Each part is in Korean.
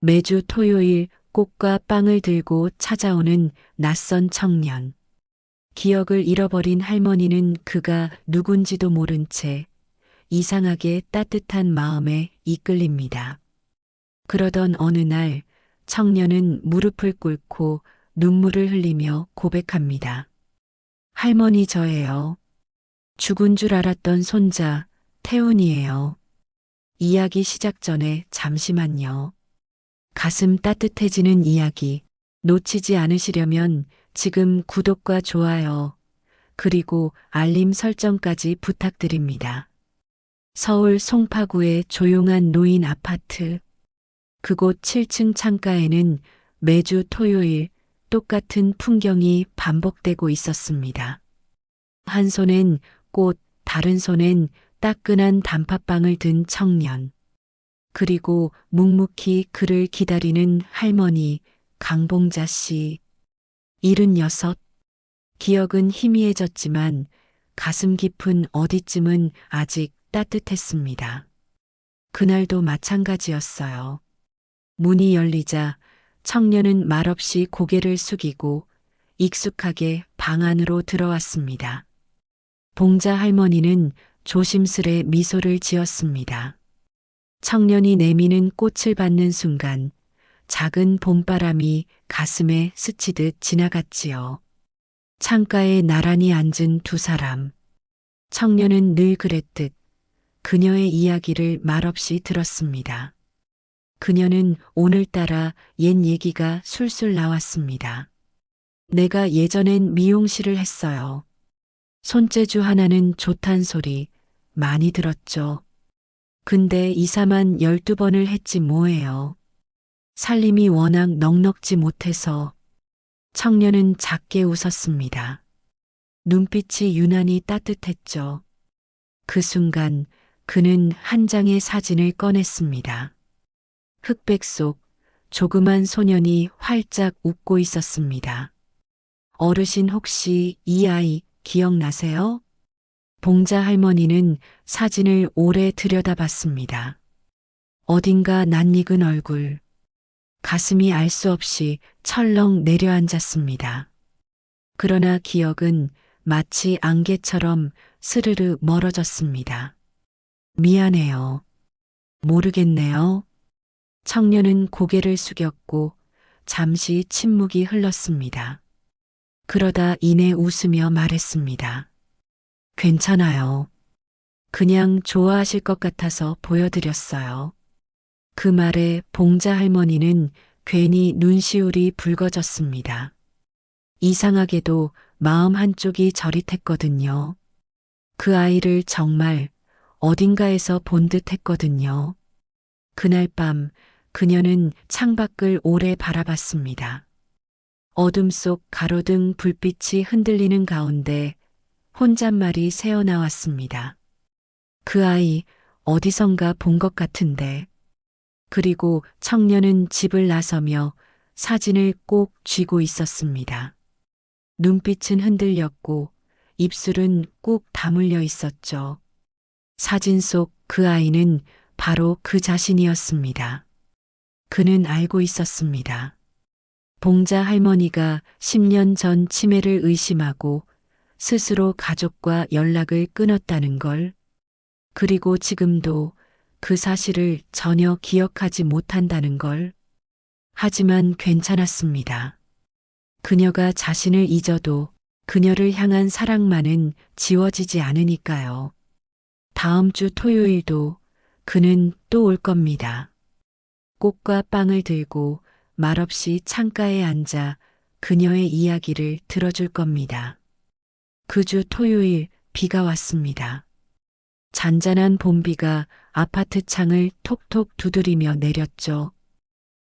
매주 토요일 꽃과 빵을 들고 찾아오는 낯선 청년. 기억을 잃어버린 할머니는 그가 누군지도 모른 채 이상하게 따뜻한 마음에 이끌립니다. 그러던 어느 날 청년은 무릎을 꿇고 눈물을 흘리며 고백합니다. 할머니 저예요. 죽은 줄 알았던 손자 태훈이에요. 이야기 시작 전에 잠시만요. 가슴 따뜻해지는 이야기 놓치지 않으시려면 지금 구독과 좋아요, 그리고 알림 설정까지 부탁드립니다. 서울 송파구의 조용한 노인 아파트. 그곳 7층 창가에는 매주 토요일 똑같은 풍경이 반복되고 있었습니다. 한 손엔 꽃, 다른 손엔 따끈한 단팥빵을 든 청년. 그리고 묵묵히 그를 기다리는 할머니 강봉자 씨. 76. 기억은 희미해졌지만 가슴 깊은 어디쯤은 아직 따뜻했습니다. 그날도 마찬가지였어요. 문이 열리자 청년은 말없이 고개를 숙이고 익숙하게 방 안으로 들어왔습니다. 봉자 할머니는 조심스레 미소를 지었습니다. 청년이 내미는 꽃을 받는 순간 작은 봄바람이 가슴에 스치듯 지나갔지요. 창가에 나란히 앉은 두 사람. 청년은 늘 그랬듯 그녀의 이야기를 말없이 들었습니다. 그녀는 오늘따라 옛 얘기가 술술 나왔습니다. 내가 예전엔 미용실을 했어요. 손재주 하나는 좋단 소리 많이 들었죠. 근데 이사만 12번을 했지 뭐예요. 살림이 워낙 넉넉지 못해서. 청년은 작게 웃었습니다. 눈빛이 유난히 따뜻했죠. 그 순간 그는 한 장의 사진을 꺼냈습니다. 흑백 속 조그만 소년이 활짝 웃고 있었습니다. 어르신 혹시 이 아이 기억나세요? 봉자 할머니는 사진을 오래 들여다봤습니다. 어딘가 낯익은 얼굴. 가슴이 알 수 없이 철렁 내려앉았습니다. 그러나 기억은 마치 안개처럼 스르르 멀어졌습니다. 미안해요. 모르겠네요. 청년은 고개를 숙였고 잠시 침묵이 흘렀습니다. 그러다 이내 웃으며 말했습니다. 괜찮아요. 그냥 좋아하실 것 같아서 보여드렸어요. 그 말에 봉자 할머니는 괜히 눈시울이 붉어졌습니다. 이상하게도 마음 한쪽이 저릿했거든요. 그 아이를 정말 어딘가에서 본 듯 했거든요. 그날 밤 그녀는 창밖을 오래 바라봤습니다. 어둠 속 가로등 불빛이 흔들리는 가운데 혼잣말이 새어나왔습니다. 그 아이 어디선가 본 것 같은데. 그리고 청년은 집을 나서며 사진을 꼭 쥐고 있었습니다. 눈빛은 흔들렸고 입술은 꾹 다물려 있었죠. 사진 속 그 아이는 바로 그 자신이었습니다. 그는 알고 있었습니다. 봉자 할머니가 10년 전 치매를 의심하고 스스로 가족과 연락을 끊었다는 걸. 그리고 지금도 그 사실을 전혀 기억하지 못한다는 걸. 하지만 괜찮았습니다. 그녀가 자신을 잊어도 그녀를 향한 사랑만은 지워지지 않으니까요. 다음 주 토요일도 그는 또 올 겁니다. 꽃과 빵을 들고 말없이 창가에 앉아 그녀의 이야기를 들어줄 겁니다. 그 주 토요일 비가 왔습니다. 잔잔한 봄비가 아파트 창을 톡톡 두드리며 내렸죠.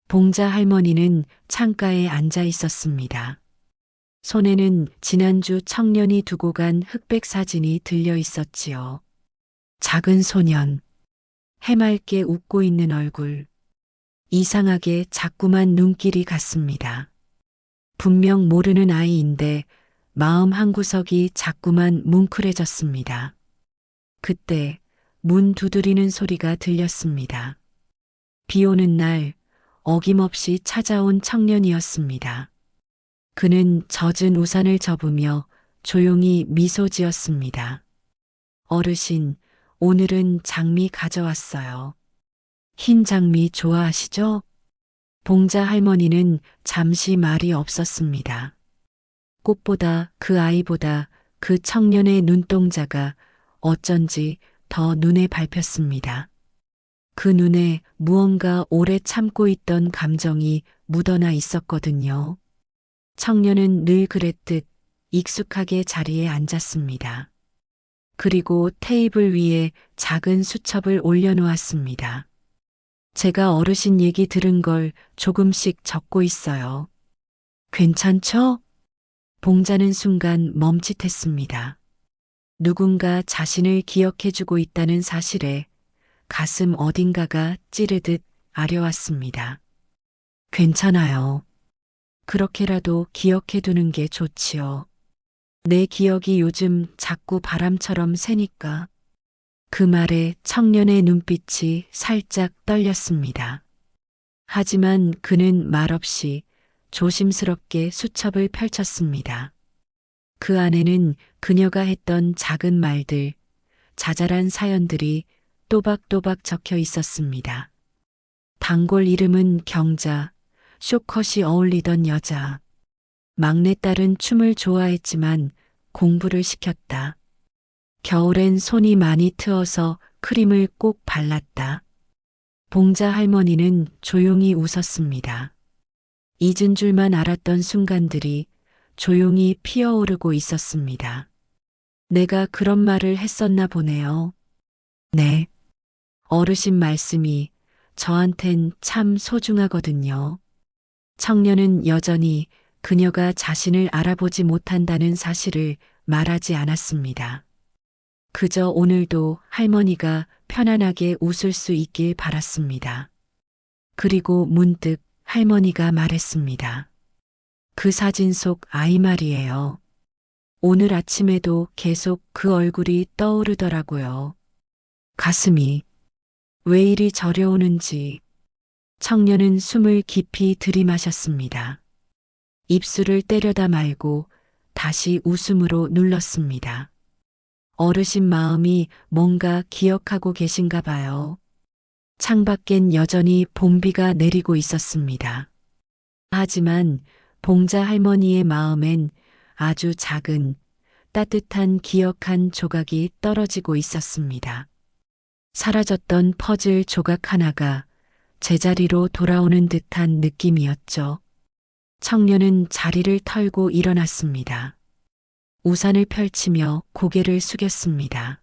봉자 할머니는 창가에 앉아 있었습니다. 손에는 지난주 청년이 두고 간 흑백 사진이 들려 있었지요. 작은 소년, 해맑게 웃고 있는 얼굴, 이상하게 자꾸만 눈길이 갔습니다. 분명 모르는 아이인데 마음 한구석이 자꾸만 뭉클해졌습니다. 그때 문 두드리는 소리가 들렸습니다. 비 오는 날 어김없이 찾아온 청년이었습니다. 그는 젖은 우산을 접으며 조용히 미소 지었습니다. 어르신, 오늘은 장미 가져왔어요. 흰 장미 좋아하시죠? 봉자 할머니는 잠시 말이 없었습니다. 꽃보다 그 아이보다 그 청년의 눈동자가 어쩐지 더 눈에 밟혔습니다. 그 눈에 무언가 오래 참고 있던 감정이 묻어나 있었거든요. 청년은 늘 그랬듯 익숙하게 자리에 앉았습니다. 그리고 테이블 위에 작은 수첩을 올려놓았습니다. 제가 어르신 얘기 들은 걸 조금씩 적고 있어요. 괜찮죠? 봉자는 순간 멈칫했습니다. 누군가 자신을 기억해주고 있다는 사실에 가슴 어딘가가 찌르듯 아려왔습니다. 괜찮아요. 그렇게라도 기억해두는 게 좋지요. 내 기억이 요즘 자꾸 바람처럼 새니까. 그 말에 청년의 눈빛이 살짝 떨렸습니다. 하지만 그는 말없이 조심스럽게 수첩을 펼쳤습니다. 그 안에는 그녀가 했던 작은 말들, 자잘한 사연들이 또박또박 적혀 있었습니다. 단골 이름은 경자, 쇼컷이 어울리던 여자. 막내딸은 춤을 좋아했지만 공부를 시켰다. 겨울엔 손이 많이 트어서 크림을 꼭 발랐다. 봉자 할머니는 조용히 웃었습니다. 잊은 줄만 알았던 순간들이 조용히 피어오르고 있었습니다. 내가 그런 말을 했었나 보네요. 네. 어르신 말씀이 저한텐 참 소중하거든요. 청년은 여전히 그녀가 자신을 알아보지 못한다는 사실을 말하지 않았습니다. 그저 오늘도 할머니가 편안하게 웃을 수 있길 바랐습니다. 그리고 문득 할머니가 말했습니다. 그 사진 속 아이 말이에요. 오늘 아침에도 계속 그 얼굴이 떠오르더라고요. 가슴이 왜 이리 저려오는지. 청년은 숨을 깊이 들이마셨습니다. 입술을 때려다 말고 다시 웃음으로 눌렀습니다. 어르신 마음이 뭔가 기억하고 계신가 봐요. 창밖엔 여전히 봄비가 내리고 있었습니다. 하지만 봉자 할머니의 마음엔 아주 작은 따뜻한 기억 한 조각이 떨어지고 있었습니다. 사라졌던 퍼즐 조각 하나가 제자리로 돌아오는 듯한 느낌이었죠. 청년은 자리를 털고 일어났습니다. 우산을 펼치며 고개를 숙였습니다.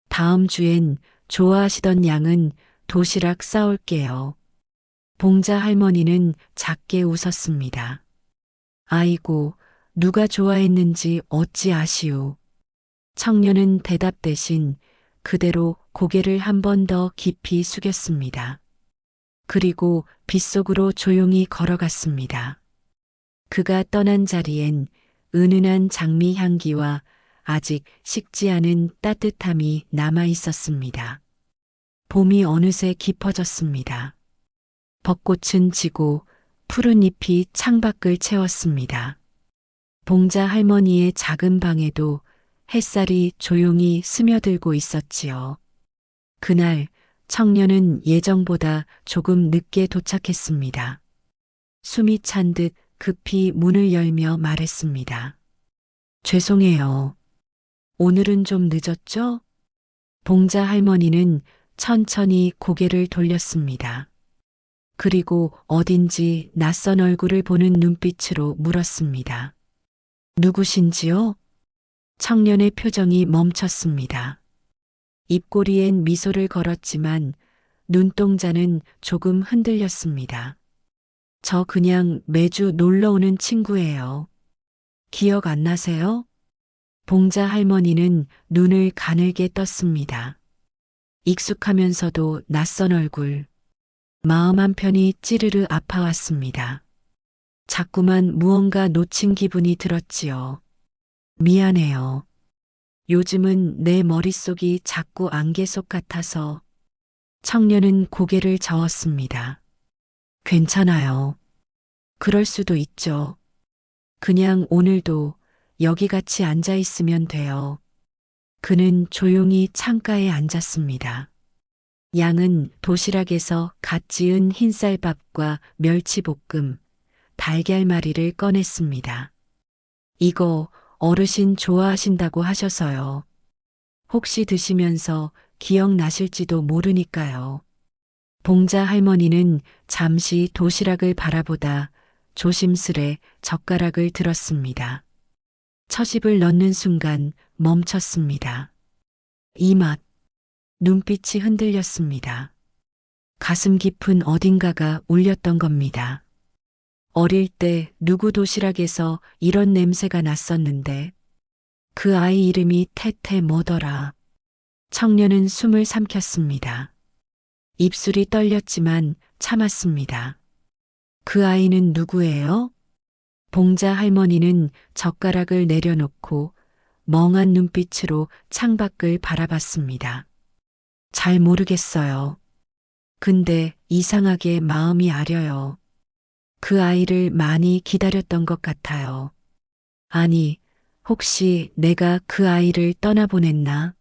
다음 주엔 좋아하시던 양은 도시락 싸올게요. 봉자 할머니는 작게 웃었습니다. 아이고, 누가 좋아했는지 어찌 아시오. 청년은 대답 대신 그대로 고개를 한 번 더 깊이 숙였습니다. 그리고 빗속으로 조용히 걸어갔습니다. 그가 떠난 자리엔 은은한 장미 향기와 아직 식지 않은 따뜻함이 남아 있었습니다. 봄이 어느새 깊어졌습니다. 벚꽃은 지고 푸른 잎이 창밖을 채웠습니다. 봉자 할머니의 작은 방에도 햇살이 조용히 스며들고 있었지요. 그날 청년은 예정보다 조금 늦게 도착했습니다. 숨이 찬 듯 급히 문을 열며 말했습니다. 죄송해요. 오늘은 좀 늦었죠? 봉자 할머니는 천천히 고개를 돌렸습니다. 그리고 어딘지 낯선 얼굴을 보는 눈빛으로 물었습니다. 누구신지요? 청년의 표정이 멈췄습니다. 입꼬리엔 미소를 걸었지만 눈동자는 조금 흔들렸습니다. 저 그냥 매주 놀러 오는 친구예요. 기억 안 나세요? 봉자 할머니는 눈을 가늘게 떴습니다. 익숙하면서도 낯선 얼굴. 마음 한편이 찌르르 아파왔습니다. 자꾸만 무언가 놓친 기분이 들었지요. 미안해요. 요즘은 내 머릿속이 자꾸 안개 속 같아서. 청년은 고개를 저었습니다. 괜찮아요. 그럴 수도 있죠. 그냥 오늘도 여기 같이 앉아 있으면 돼요. 그는 조용히 창가에 앉았습니다. 양은 도시락에서 갓 지은 흰쌀밥과 멸치볶음, 달걀말이를 꺼냈습니다. 이거 어르신 좋아하신다고 하셔서요. 혹시 드시면서 기억나실지도 모르니까요. 봉자 할머니는 잠시 도시락을 바라보다 조심스레 젓가락을 들었습니다. 처십을 넣는 순간 멈췄습니다. 이 맛, 눈빛이 흔들렸습니다. 가슴 깊은 어딘가가 울렸던 겁니다. 어릴 때 누구 도시락에서 이런 냄새가 났었는데 그 아이 이름이 태태 뭐더라. 청년은 숨을 삼켰습니다. 입술이 떨렸지만 참았습니다. 그 아이는 누구예요? 봉자 할머니는 젓가락을 내려놓고 멍한 눈빛으로 창밖을 바라봤습니다. 잘 모르겠어요. 근데 이상하게 마음이 아려요. 그 아이를 많이 기다렸던 것 같아요. 아니, 혹시 내가 그 아이를 떠나보냈나?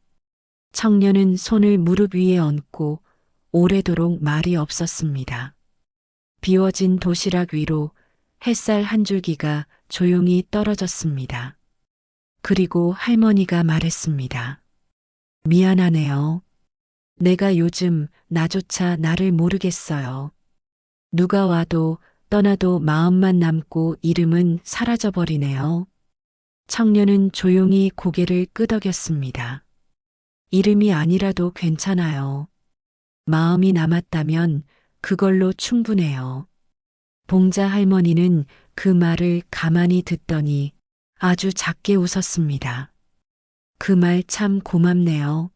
청년은 손을 무릎 위에 얹고 오래도록 말이 없었습니다. 비워진 도시락 위로 햇살 한 줄기가 조용히 떨어졌습니다. 그리고 할머니가 말했습니다. 미안하네요. 내가 요즘 나조차 나를 모르겠어요. 누가 와도 떠나도 마음만 남고 이름은 사라져버리네요. 청년은 조용히 고개를 끄덕였습니다. 이름이 아니라도 괜찮아요. 마음이 남았다면 그걸로 충분해요. 봉자 할머니는 그 말을 가만히 듣더니 아주 작게 웃었습니다. 그 말 참 고맙네요.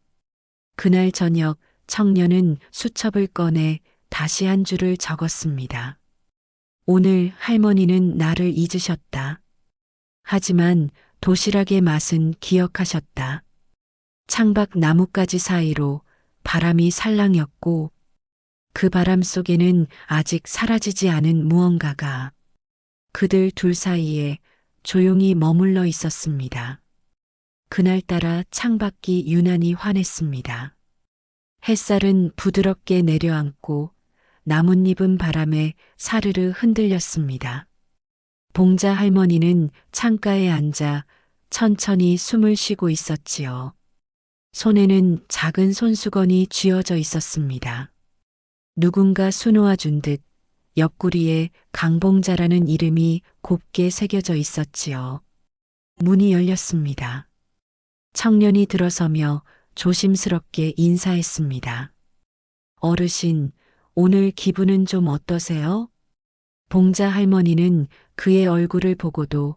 그날 저녁 청년은 수첩을 꺼내 다시 한 줄을 적었습니다. 오늘 할머니는 나를 잊으셨다. 하지만 도시락의 맛은 기억하셨다. 창밖 나뭇가지 사이로 바람이 살랑였고 그 바람 속에는 아직 사라지지 않은 무언가가 그들 둘 사이에 조용히 머물러 있었습니다. 그날따라 창밖이 유난히 환했습니다. 햇살은 부드럽게 내려앉고 나뭇잎은 바람에 사르르 흔들렸습니다. 봉자 할머니는 창가에 앉아 천천히 숨을 쉬고 있었지요. 손에는 작은 손수건이 쥐어져 있었습니다. 누군가 수놓아 준 듯 옆구리에 강봉자라는 이름이 곱게 새겨져 있었지요. 문이 열렸습니다. 청년이 들어서며 조심스럽게 인사했습니다. 어르신, 오늘 기분은 좀 어떠세요? 봉자 할머니는 그의 얼굴을 보고도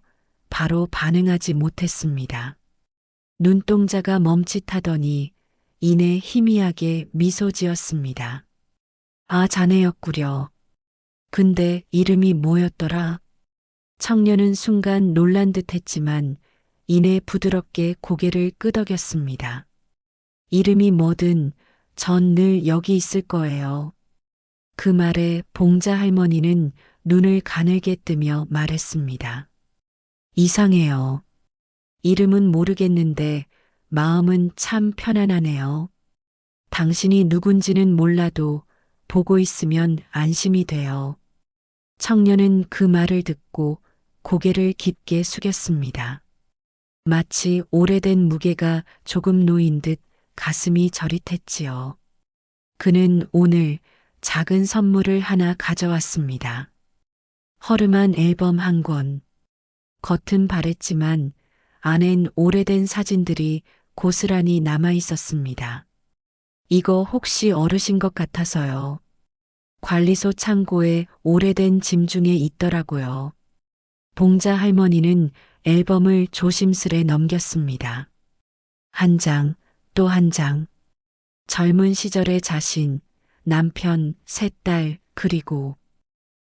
바로 반응하지 못했습니다. 눈동자가 멈칫하더니 이내 희미하게 미소 지었습니다. 아, 자네였구려. 근데 이름이 뭐였더라? 청년은 순간 놀란 듯 했지만 이내 부드럽게 고개를 끄덕였습니다. 이름이 뭐든 전 늘 여기 있을 거예요. 그 말에 봉자 할머니는 눈을 가늘게 뜨며 말했습니다. 이상해요. 이름은 모르겠는데 마음은 참 편안하네요. 당신이 누군지는 몰라도 보고 있으면 안심이 돼요. 청년은 그 말을 듣고 고개를 깊게 숙였습니다. 마치 오래된 무게가 조금 놓인 듯 가슴이 저릿했지요. 그는 오늘 작은 선물을 하나 가져왔습니다. 허름한 앨범 한 권. 겉은 바랬지만 안엔 오래된 사진들이 고스란히 남아 있었습니다. 이거 혹시 어르신 것 같아서요. 관리소 창고에 오래된 짐 중에 있더라고요. 봉자 할머니는 앨범을 조심스레 넘겼습니다. 한 장, 또 한 장. 젊은 시절의 자신, 남편, 셋 딸, 그리고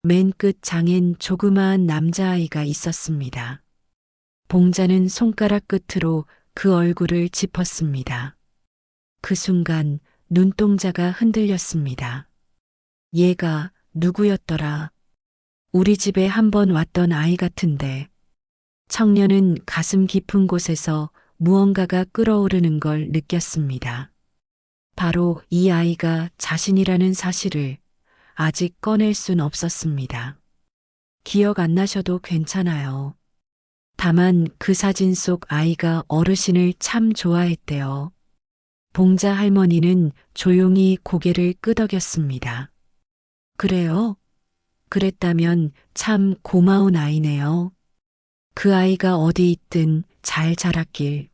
맨 끝 장엔 조그마한 남자아이가 있었습니다. 봉자는 손가락 끝으로 그 얼굴을 짚었습니다. 그 순간 눈동자가 흔들렸습니다. 얘가 누구였더라? 우리 집에 한 번 왔던 아이 같은데. 청년은 가슴 깊은 곳에서 무언가가 끓어오르는 걸 느꼈습니다. 바로 이 아이가 자신이라는 사실을 아직 꺼낼 순 없었습니다. 기억 안 나셔도 괜찮아요. 다만 그 사진 속 아이가 어르신을 참 좋아했대요. 봉자 할머니는 조용히 고개를 끄덕였습니다. 그래요? 그랬다면 참 고마운 아이네요. 그 아이가 어디 있든 잘 자랐길.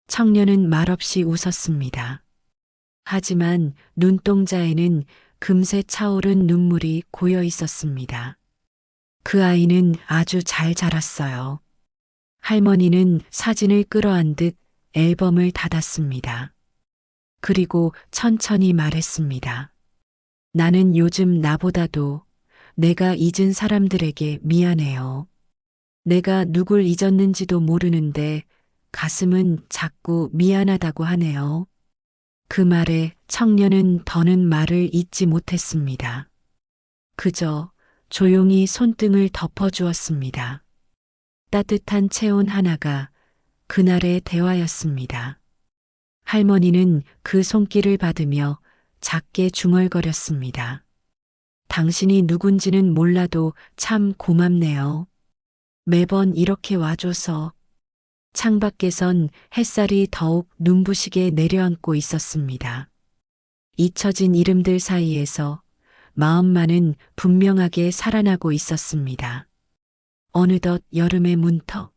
청년은 말없이 웃었습니다. 하지만 눈동자에는 금세 차오른 눈물이 고여 있었습니다. 그 아이는 아주 잘 자랐어요. 할머니는 사진을 끌어안듯 앨범을 닫았습니다. 그리고 천천히 말했습니다. 나는 요즘 나보다도 내가 잊은 사람들에게 미안해요. 내가 누굴 잊었는지도 모르는데 가슴은 자꾸 미안하다고 하네요. 그 말에 청년은 더는 말을 잇지 못했습니다. 그저 조용히 손등을 덮어주었습니다. 따뜻한 체온 하나가 그날의 대화였습니다. 할머니는 그 손길을 받으며 작게 중얼거렸습니다. 당신이 누군지는 몰라도 참 고맙네요. 매번 이렇게 와줘서. 창밖에선 햇살이 더욱 눈부시게 내려앉고 있었습니다. 잊혀진 이름들 사이에서 마음만은 분명하게 살아나고 있었습니다. 어느덧 여름의 문턱.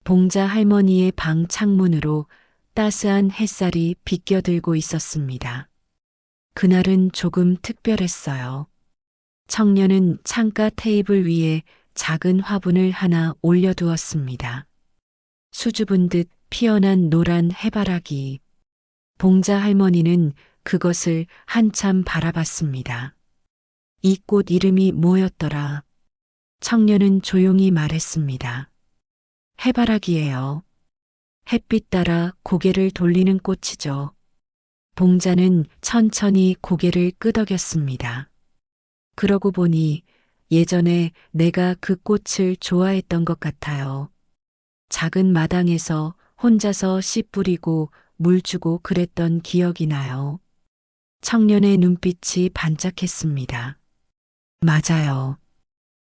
봉자 할머니의 방 창문으로 따스한 햇살이 비껴들고 있었습니다. 그날은 조금 특별했어요. 청년은 창가 테이블 위에 작은 화분을 하나 올려두었습니다. 수줍은 듯 피어난 노란 해바라기. 봉자 할머니는 그것을 한참 바라봤습니다. 이 꽃 이름이 뭐였더라? 청년은 조용히 말했습니다. 해바라기예요. 햇빛 따라 고개를 돌리는 꽃이죠. 봉자는 천천히 고개를 끄덕였습니다. 그러고 보니 예전에 내가 그 꽃을 좋아했던 것 같아요. 작은 마당에서 혼자서 씨 뿌리고 물 주고 그랬던 기억이 나요. 청년의 눈빛이 반짝했습니다. 맞아요.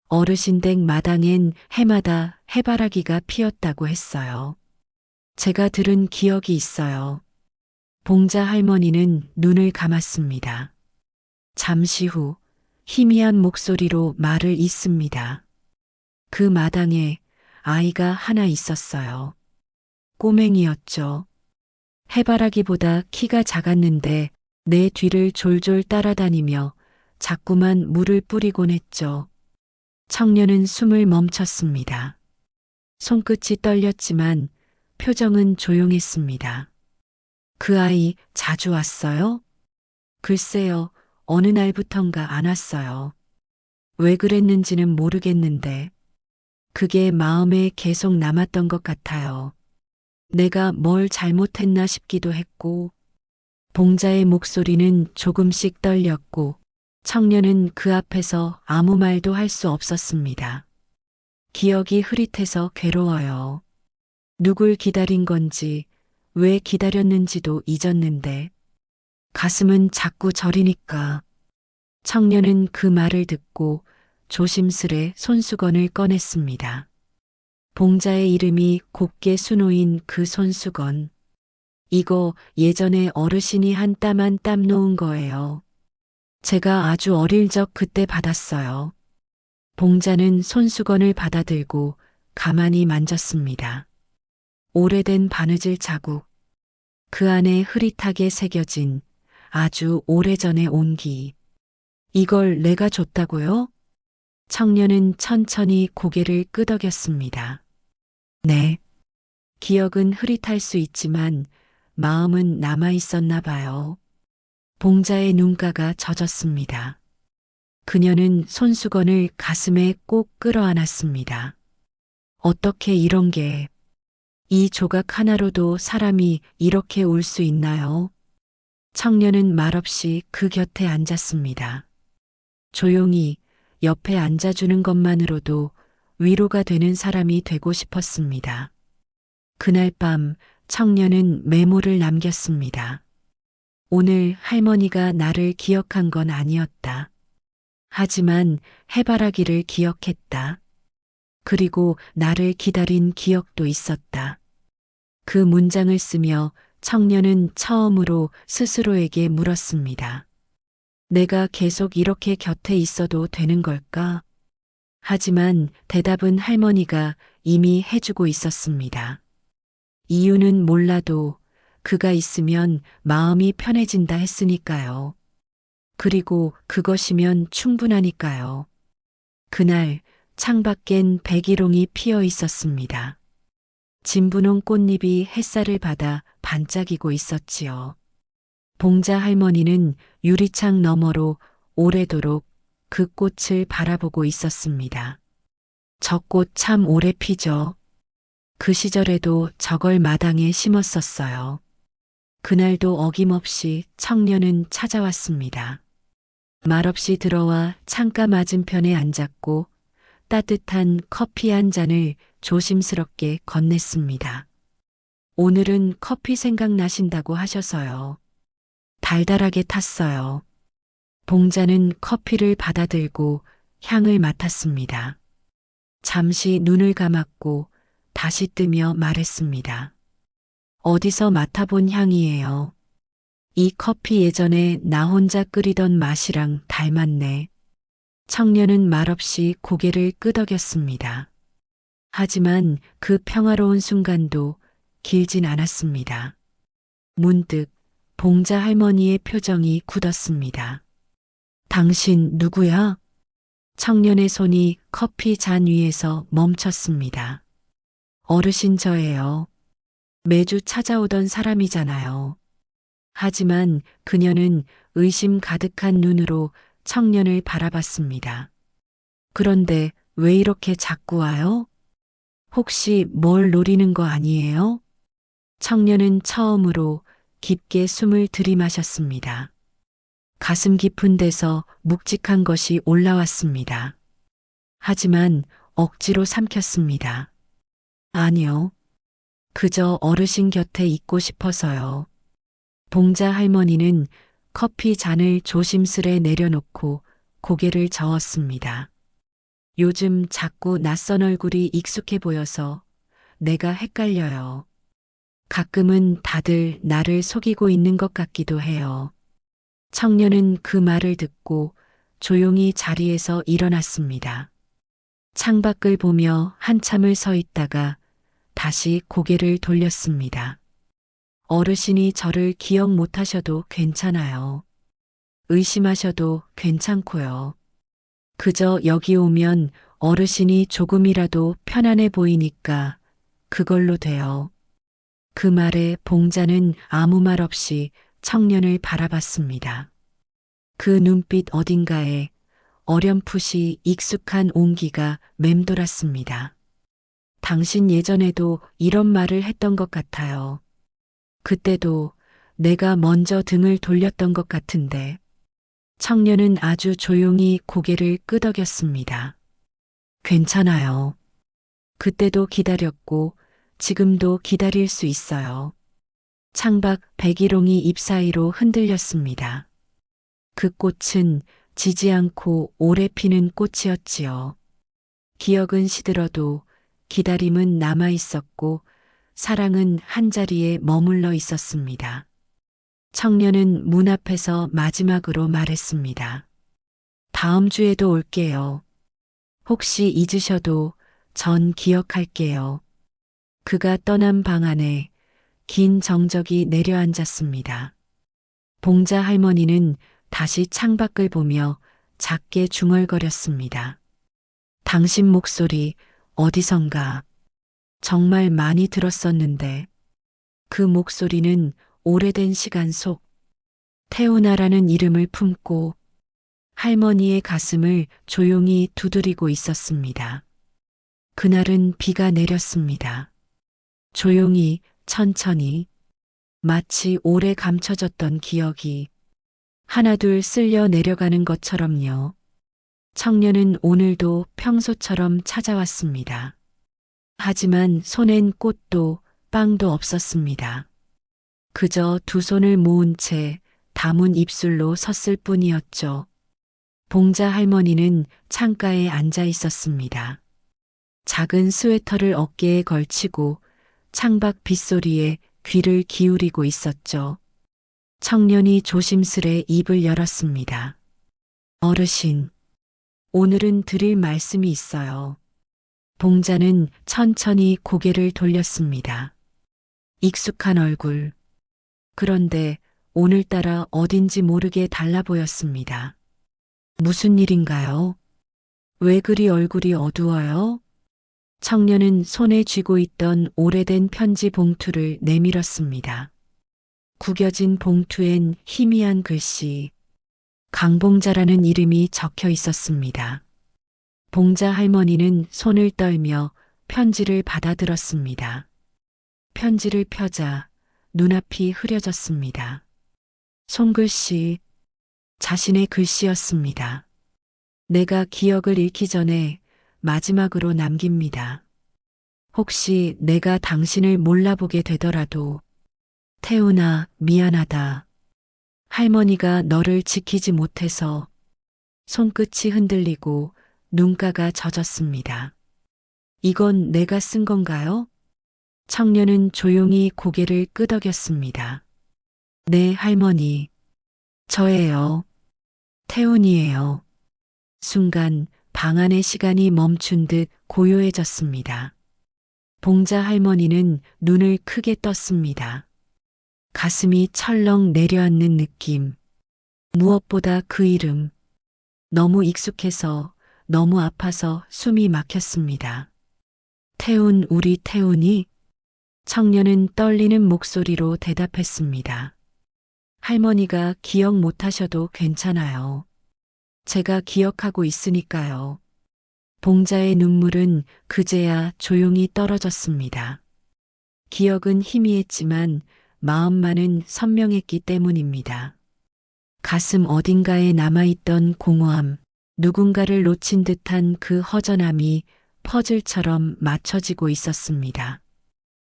어르신 댁 마당엔 해마다 해바라기가 피었다고 했어요. 제가 들은 기억이 있어요. 봉자 할머니는 눈을 감았습니다. 잠시 후 희미한 목소리로 말을 잇습니다. 그 마당에 아이가 하나 있었어요. 꼬맹이였죠. 해바라기보다 키가 작았는데 내 뒤를 졸졸 따라다니며 자꾸만 물을 뿌리곤 했죠. 청년은 숨을 멈췄습니다. 손끝이 떨렸지만 표정은 조용했습니다. 그 아이 자주 왔어요? 글쎄요, 어느 날부턴가 안 왔어요. 왜 그랬는지는 모르겠는데 그게 마음에 계속 남았던 것 같아요. 내가 뭘 잘못했나 싶기도 했고, 봉자의 목소리는 조금씩 떨렸고, 청년은 그 앞에서 아무 말도 할 수 없었습니다. 기억이 흐릿해서 괴로워요. 누굴 기다린 건지, 왜 기다렸는지도 잊었는데, 가슴은 자꾸 저리니까. 청년은 그 말을 듣고 조심스레 손수건을 꺼냈습니다. 봉자의 이름이 곱게 수놓인 그 손수건. 이거 예전에 어르신이 한 땀 한 땀 놓은 거예요. 제가 아주 어릴 적 그때 받았어요. 봉자는 손수건을 받아들고 가만히 만졌습니다. 오래된 바느질 자국. 그 안에 흐릿하게 새겨진 아주 오래전의 온기. 이걸 내가 줬다고요? 청년은 천천히 고개를 끄덕였습니다. 네. 기억은 흐릿할 수 있지만 마음은 남아 있었나 봐요. 봉자의 눈가가 젖었습니다. 그녀는 손수건을 가슴에 꼭 끌어안았습니다. 어떻게 이런 게, 이 조각 하나로도 사람이 이렇게 울 수 있나요? 청년은 말없이 그 곁에 앉았습니다. 조용히 옆에 앉아주는 것만으로도 위로가 되는 사람이 되고 싶었습니다. 그날 밤 청년은 메모를 남겼습니다. 오늘 할머니가 나를 기억한 건 아니었다. 하지만 해바라기를 기억했다. 그리고 나를 기다린 기억도 있었다. 그 문장을 쓰며 청년은 처음으로 스스로에게 물었습니다. 내가 계속 이렇게 곁에 있어도 되는 걸까? 하지만 대답은 할머니가 이미 해주고 있었습니다. 이유는 몰라도 그가 있으면 마음이 편해진다 했으니까요. 그리고 그것이면 충분하니까요. 그날 창밖엔 백일홍이 피어 있었습니다. 진분홍 꽃잎이 햇살을 받아 반짝이고 있었지요. 봉자 할머니는 유리창 너머로 오래도록 그 꽃을 바라보고 있었습니다. 저 꽃 참 오래 피죠. 그 시절에도 저걸 마당에 심었었어요. 그날도 어김없이 청년은 찾아왔습니다. 말없이 들어와 창가 맞은편에 앉았고 따뜻한 커피 한 잔을 조심스럽게 건넸습니다. 오늘은 커피 생각나신다고 하셔서요. 달달하게 탔어요. 봉자는 커피를 받아들고 향을 맡았습니다. 잠시 눈을 감았고 다시 뜨며 말했습니다. 어디서 맡아본 향이에요. 이 커피 예전에 나 혼자 끓이던 맛이랑 닮았네. 청년은 말없이 고개를 끄덕였습니다. 하지만 그 평화로운 순간도 길진 않았습니다. 문득 봉자 할머니의 표정이 굳었습니다. 당신 누구야? 청년의 손이 커피 잔 위에서 멈췄습니다. 어르신 저예요. 매주 찾아오던 사람이잖아요. 하지만 그녀는 의심 가득한 눈으로 청년을 바라봤습니다. 그런데 왜 이렇게 자꾸 와요? 혹시 뭘 노리는 거 아니에요? 청년은 처음으로 깊게 숨을 들이마셨습니다. 가슴 깊은 데서 묵직한 것이 올라왔습니다. 하지만 억지로 삼켰습니다. 아니요. 그저 어르신 곁에 있고 싶어서요. 봉자 할머니는 커피 잔을 조심스레 내려놓고 고개를 저었습니다. 요즘 자꾸 낯선 얼굴이 익숙해 보여서 내가 헷갈려요. 가끔은 다들 나를 속이고 있는 것 같기도 해요. 청년은 그 말을 듣고 조용히 자리에서 일어났습니다. 창밖을 보며 한참을 서 있다가 다시 고개를 돌렸습니다. 어르신이 저를 기억 못 하셔도 괜찮아요. 의심하셔도 괜찮고요. 그저 여기 오면 어르신이 조금이라도 편안해 보이니까 그걸로 돼요. 그 말에 봉자는 아무 말 없이 청년을 바라봤습니다. 그 눈빛 어딘가에 어렴풋이 익숙한 온기가 맴돌았습니다. 당신 예전에도 이런 말을 했던 것 같아요. 그때도 내가 먼저 등을 돌렸던 것 같은데. 청년은 아주 조용히 고개를 끄덕였습니다. 괜찮아요. 그때도 기다렸고 지금도 기다릴 수 있어요. 창밖 백일홍이 잎 사이로 흔들렸습니다. 그 꽃은 지지 않고 오래 피는 꽃이었지요. 기억은 시들어도 기다림은 남아 있었고 사랑은 한자리에 머물러 있었습니다. 청년은 문 앞에서 마지막으로 말했습니다. 다음 주에도 올게요. 혹시 잊으셔도 전 기억할게요. 그가 떠난 방 안에 긴 정적이 내려앉았습니다. 봉자 할머니는 다시 창밖을 보며 작게 중얼거렸습니다. 당신 목소리 어디선가 정말 많이 들었었는데 그 목소리는 오래된 시간 속 태우나라는 이름을 품고 할머니의 가슴을 조용히 두드리고 있었습니다. 그날은 비가 내렸습니다. 조용히 천천히 마치 오래 감춰졌던 기억이 하나둘 쓸려 내려가는 것처럼요. 청년은 오늘도 평소처럼 찾아왔습니다. 하지만 손엔 꽃도 빵도 없었습니다. 그저 두 손을 모은 채 담은 입술로 섰을 뿐이었죠. 봉자 할머니는 창가에 앉아 있었습니다. 작은 스웨터를 어깨에 걸치고 창밖 빗소리에 귀를 기울이고 있었죠. 청년이 조심스레 입을 열었습니다. 어르신, 오늘은 드릴 말씀이 있어요. 봉자는 천천히 고개를 돌렸습니다. 익숙한 얼굴. 그런데 오늘따라 어딘지 모르게 달라 보였습니다. 무슨 일인가요? 왜 그리 얼굴이 어두워요? 청년은 손에 쥐고 있던 오래된 편지 봉투를 내밀었습니다. 구겨진 봉투엔 희미한 글씨, 강봉자라는 이름이 적혀 있었습니다. 봉자 할머니는 손을 떨며 편지를 받아들었습니다. 편지를 펴자 눈앞이 흐려졌습니다. 손글씨, 자신의 글씨였습니다. 내가 기억을 잃기 전에 마지막으로 남깁니다. 혹시 내가 당신을 몰라보게 되더라도 태훈아, 미안하다. 할머니가 너를 지키지 못해서. 손끝이 흔들리고 눈가가 젖었습니다. 이건 내가 쓴 건가요? 청년은 조용히 고개를 끄덕였습니다. 네, 할머니. 저예요. 태훈이에요. 순간 방 안의 시간이 멈춘 듯 고요해졌습니다. 봉자 할머니는 눈을 크게 떴습니다. 가슴이 철렁 내려앉는 느낌. 무엇보다 그 이름. 너무 익숙해서, 너무 아파서 숨이 막혔습니다. 태훈, 우리 태훈이? 청년은 떨리는 목소리로 대답했습니다. 할머니가 기억 못하셔도 괜찮아요. 제가 기억하고 있으니까요. 봉자의 눈물은 그제야 조용히 떨어졌습니다. 기억은 희미했지만 마음만은 선명했기 때문입니다. 가슴 어딘가에 남아있던 공허함, 누군가를 놓친 듯한 그 허전함이 퍼즐처럼 맞춰지고 있었습니다.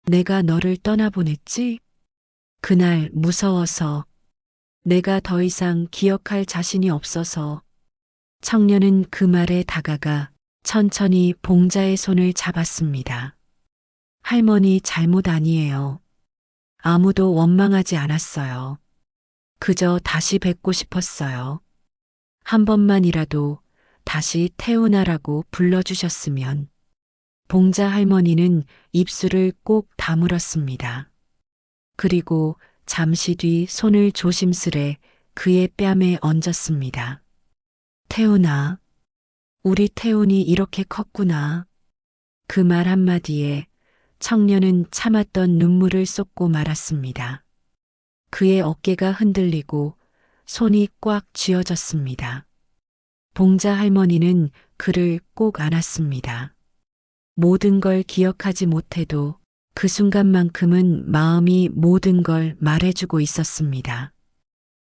내가 너를 떠나보냈지? 그날 무서워서, 내가 더 이상 기억할 자신이 없어서. 청년은 그 말에 다가가 천천히 봉자의 손을 잡았습니다. 할머니 잘못 아니에요. 아무도 원망하지 않았어요. 그저 다시 뵙고 싶었어요. 한 번만이라도 다시 태훈아라고 불러주셨으면. 봉자 할머니는 입술을 꼭 다물었습니다. 그리고 잠시 뒤 손을 조심스레 그의 뺨에 얹었습니다. 태훈아, 우리 태훈이 이렇게 컸구나. 그 말 한마디에 청년은 참았던 눈물을 쏟고 말았습니다. 그의 어깨가 흔들리고 손이 꽉 쥐어졌습니다. 봉자 할머니는 그를 꼭 안았습니다. 모든 걸 기억하지 못해도 그 순간만큼은 마음이 모든 걸 말해주고 있었습니다.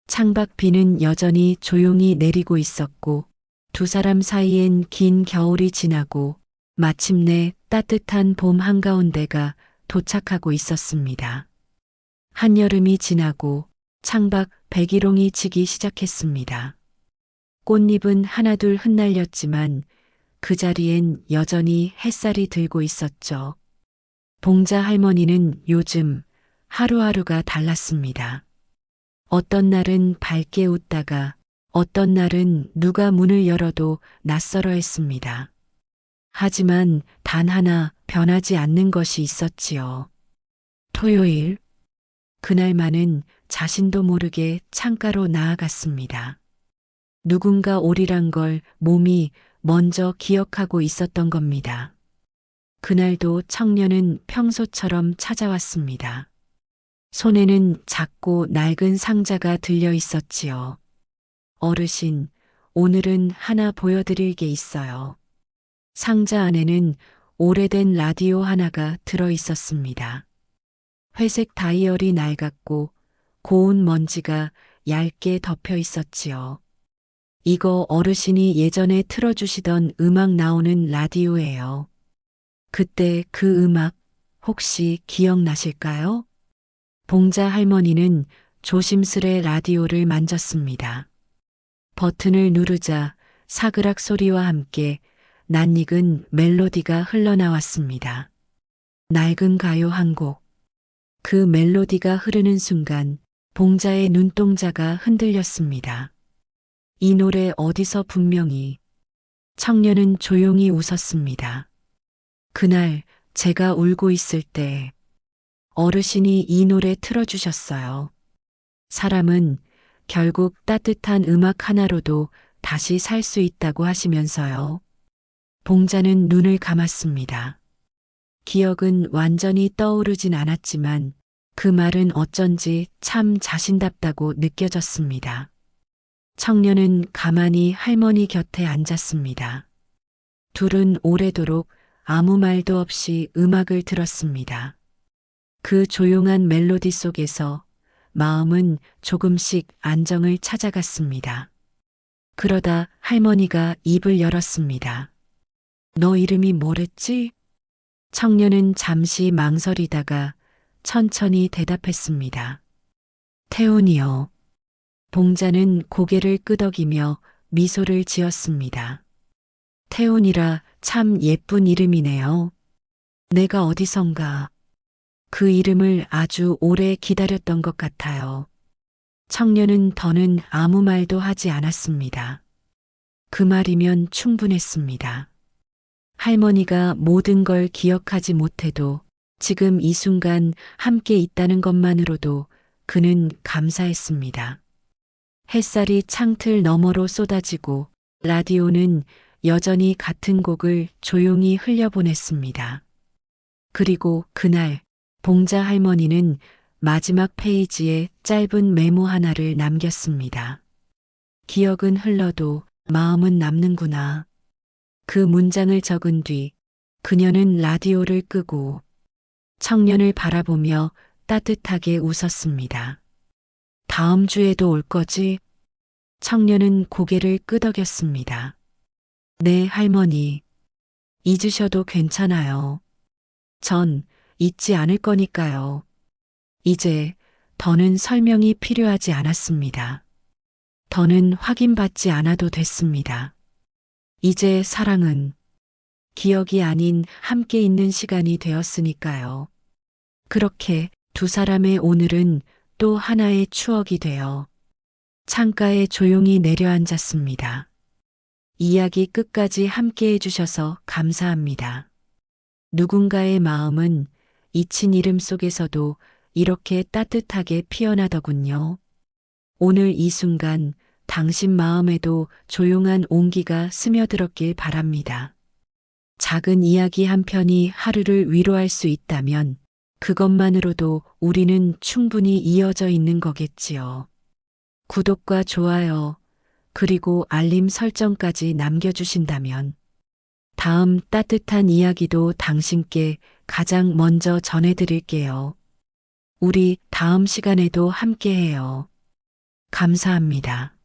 창밖 비는 여전히 조용히 내리고 있었고 두 사람 사이엔 긴 겨울이 지나고 마침내 따뜻한 봄 한가운데가 도착하고 있었습니다. 한여름이 지나고 창밖 백일홍이 지기 시작했습니다. 꽃잎은 하나둘 흩날렸지만 그 자리엔 여전히 햇살이 들고 있었죠. 봉자 할머니는 요즘 하루하루가 달랐습니다. 어떤 날은 밝게 웃다가 어떤 날은 누가 문을 열어도 낯설어 했습니다. 하지만 단 하나 변하지 않는 것이 있었지요. 토요일, 그날만은 자신도 모르게 창가로 나아갔습니다. 누군가 오리란 걸 몸이 먼저 기억하고 있었던 겁니다. 그날도 청년은 평소처럼 찾아왔습니다. 손에는 작고 낡은 상자가 들려 있었지요. 어르신, 오늘은 하나 보여드릴 게 있어요. 상자 안에는 오래된 라디오 하나가 들어 있었습니다. 회색 다이얼이 낡았고 고운 먼지가 얇게 덮여 있었지요. 이거 어르신이 예전에 틀어주시던 음악 나오는 라디오예요. 그때 그 음악 혹시 기억나실까요? 봉자 할머니는 조심스레 라디오를 만졌습니다. 버튼을 누르자 사그락 소리와 함께 낯익은 멜로디가 흘러나왔습니다. 낡은 가요 한 곡. 그 멜로디가 흐르는 순간 봉자의 눈동자가 흔들렸습니다. 이 노래 어디서 분명히. 청년은 조용히 웃었습니다. 그날 제가 울고 있을 때 어르신이 이 노래 틀어주셨어요. 사람은 결국 따뜻한 음악 하나로도 다시 살 수 있다고 하시면서요. 봉자는 눈을 감았습니다. 기억은 완전히 떠오르진 않았지만 그 말은 어쩐지 참 자신답다고 느껴졌습니다. 청년은 가만히 할머니 곁에 앉았습니다. 둘은 오래도록 아무 말도 없이 음악을 들었습니다. 그 조용한 멜로디 속에서 마음은 조금씩 안정을 찾아갔습니다. 그러다 할머니가 입을 열었습니다. 너 이름이 뭐랬지? 청년은 잠시 망설이다가 천천히 대답했습니다. 태훈이요. 봉자는 고개를 끄덕이며 미소를 지었습니다. 태훈이라 참 예쁜 이름이네요. 내가 어디선가 그 이름을 아주 오래 기다렸던 것 같아요. 청년은 더는 아무 말도 하지 않았습니다. 그 말이면 충분했습니다. 할머니가 모든 걸 기억하지 못해도 지금 이 순간 함께 있다는 것만으로도 그는 감사했습니다. 햇살이 창틀 너머로 쏟아지고 라디오는 여전히 같은 곡을 조용히 흘려보냈습니다. 그리고 그날 봉자 할머니는 마지막 페이지에 짧은 메모 하나를 남겼습니다. 기억은 흘러도 마음은 남는구나. 그 문장을 적은 뒤 그녀는 라디오를 끄고 청년을 바라보며 따뜻하게 웃었습니다. 다음 주에도 올 거지? 청년은 고개를 끄덕였습니다. 네, 할머니. 잊으셔도 괜찮아요. 전 잊지 않을 거니까요. 이제 더는 설명이 필요하지 않았습니다. 더는 확인받지 않아도 됐습니다. 이제 사랑은 기억이 아닌 함께 있는 시간이 되었으니까요. 그렇게 두 사람의 오늘은 또 하나의 추억이 되어 창가에 조용히 내려앉았습니다. 이야기 끝까지 함께 해주셔서 감사합니다. 누군가의 마음은 잊힌 이름 속에서도 이렇게 따뜻하게 피어나더군요. 오늘 이 순간 당신 마음에도 조용한 온기가 스며들었길 바랍니다. 작은 이야기 한 편이 하루를 위로할 수 있다면 그것만으로도 우리는 충분히 이어져 있는 거겠지요. 구독과 좋아요, 그리고 알림 설정까지 남겨주신다면 다음 따뜻한 이야기도 당신께 가장 먼저 전해드릴게요. 우리 다음 시간에도 함께해요. 감사합니다.